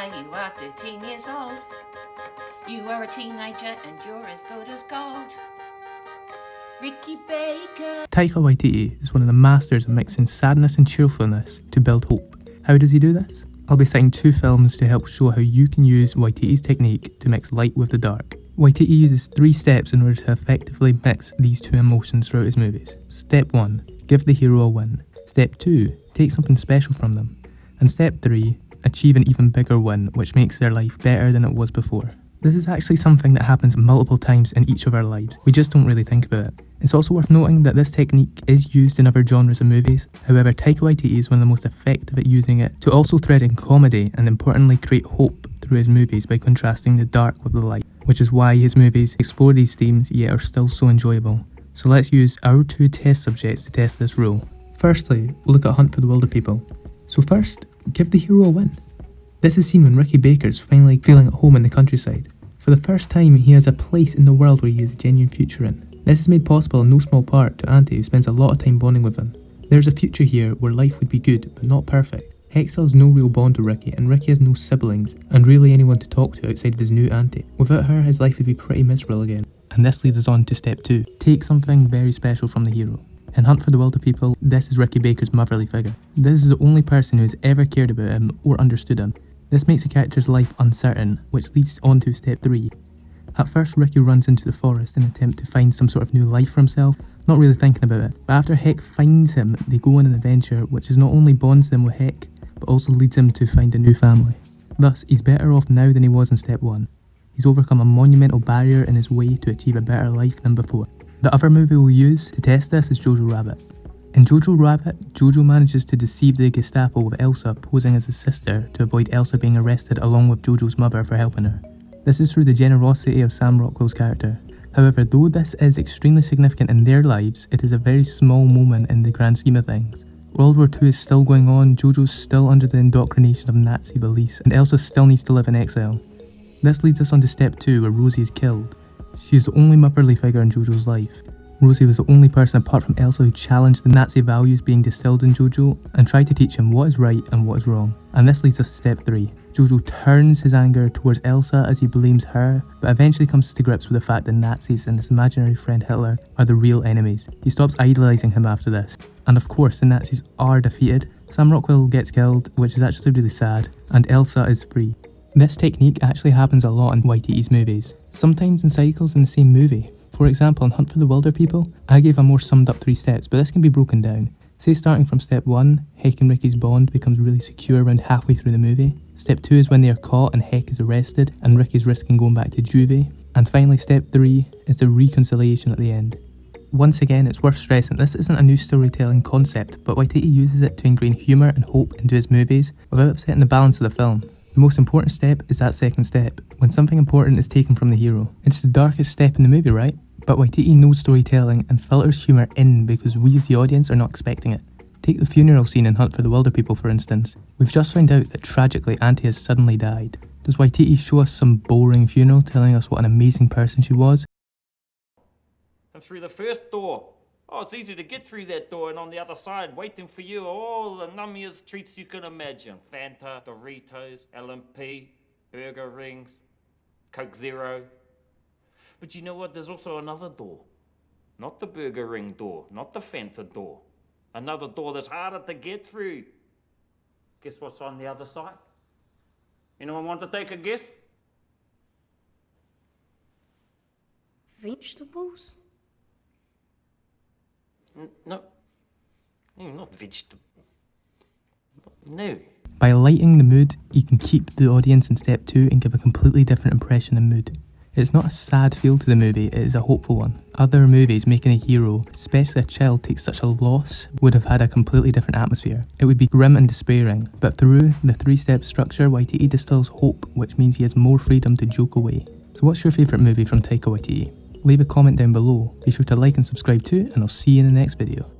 now you are 13 years old. You are a teenager and you're as good as gold. Ricky Baker. Taika Waititi is one of the masters of mixing sadness and cheerfulness to build hope. How does he do this? I'll be citing 2 films to help show how you can use Waititi's technique to mix light with the dark. Waititi uses 3 steps in order to effectively mix these 2 emotions throughout his movies. Step 1. Give the hero a win. Step 2. Take something special from them. And step 3. Achieve an even bigger win, which makes their life better than it was before. This is actually something that happens multiple times in each of our lives. We just don't really think about it. It's also worth noting that this technique is used in other genres of movies. However, Taika Waititi is one of the most effective at using it to also thread in comedy and importantly create hope through his movies by contrasting the dark with the light, which is why his movies explore these themes yet are still so enjoyable. So let's use our 2 test subjects to test this rule. Firstly, we'll look at Hunt for the Wilderpeople. So first, give the hero a win. This is seen when Ricky Baker is finally feeling at home in the countryside. For the first time, he has a place in the world where he has a genuine future in. This is made possible in no small part to Auntie, who spends a lot of time bonding with him. There's a future here where life would be good, but not perfect. Hexel has no real bond with Ricky, and Ricky has no siblings, and really anyone to talk to outside of his new auntie. Without her, his life would be pretty miserable again. And this leads us on to step 2. Take something very special from the hero. In Hunt for the Wilderpeople, this is Ricky Baker's motherly figure. This is the only person who has ever cared about him or understood him. This makes the character's life uncertain, which leads on to step 3. At first, Ricky runs into the forest in an attempt to find some sort of new life for himself, not really thinking about it. But after Heck finds him, they go on an adventure which is not only bonds them with Heck, but also leads him to find a new family. Thus, he's better off now than he was in step 1. He's overcome a monumental barrier in his way to achieve a better life than before. The other movie we'll use to test this is Jojo Rabbit. In Jojo Rabbit, Jojo manages to deceive the Gestapo with Elsa posing as his sister to avoid Elsa being arrested along with Jojo's mother for helping her. This is through the generosity of Sam Rockwell's character. However, though this is extremely significant in their lives, it is a very small moment in the grand scheme of things. World War II is still going on, Jojo's still under the indoctrination of Nazi beliefs, and Elsa still needs to live in exile. This leads us on to step 2, where Rosie is killed. She is the only motherly figure in Jojo's life. Rosie was the only person apart from Elsa who challenged the Nazi values being distilled in Jojo and tried to teach him what is right and what is wrong. And this leads us to step 3. Jojo turns his anger towards Elsa as he blames her, but eventually comes to grips with the fact that Nazis and his imaginary friend Hitler are the real enemies. He stops idolising him after this. And of course, the Nazis are defeated. Sam Rockwell gets killed, which is actually really sad, and Elsa is free. This technique actually happens a lot in Waititi's movies, sometimes in cycles in the same movie. For example, in Hunt for the Wilderpeople, I gave a more summed up 3 steps, but this can be broken down. Say starting from step 1, Heck and Ricky's bond becomes really secure around halfway through the movie. Step 2 is when they are caught and Heck is arrested and Ricky's risking going back to juvie. And finally, step 3 is the reconciliation at the end. Once again, it's worth stressing this isn't a new storytelling concept, but Waititi uses it to ingrain humour and hope into his movies without upsetting the balance of the film. The most important step is that second step, when something important is taken from the hero. It's the darkest step in the movie, right? But Waititi knows storytelling and filters humour in because we as the audience are not expecting it. Take the funeral scene in Hunt for the Wilderpeople for instance. We've just found out that tragically Auntie has suddenly died. Does Waititi show us some boring funeral telling us what an amazing person she was? And through the first door. Oh, it's easy to get through that door, and on the other side, waiting for you, are all the nummiest treats you can imagine. Fanta, Doritos, LMP, burger rings, Coke Zero. But you know what? There's also another door. Not the burger ring door, not the Fanta door. Another door that's harder to get through. Guess what's on the other side? Anyone want to take a guess? Vegetables? No. No, not vegetable. No. By lighting the mood, you can keep the audience in step 2 and give a completely different impression and mood. It's not a sad feel to the movie, it is a hopeful one. Other movies making a hero, especially a child, take such a loss would have had a completely different atmosphere. It would be grim and despairing, but through the 3-step structure, Waititi distills hope, which means he has more freedom to joke away. So what's your favourite movie from Taika Waititi? Leave a comment down below. Be sure to like and subscribe too, and I'll see you in the next video.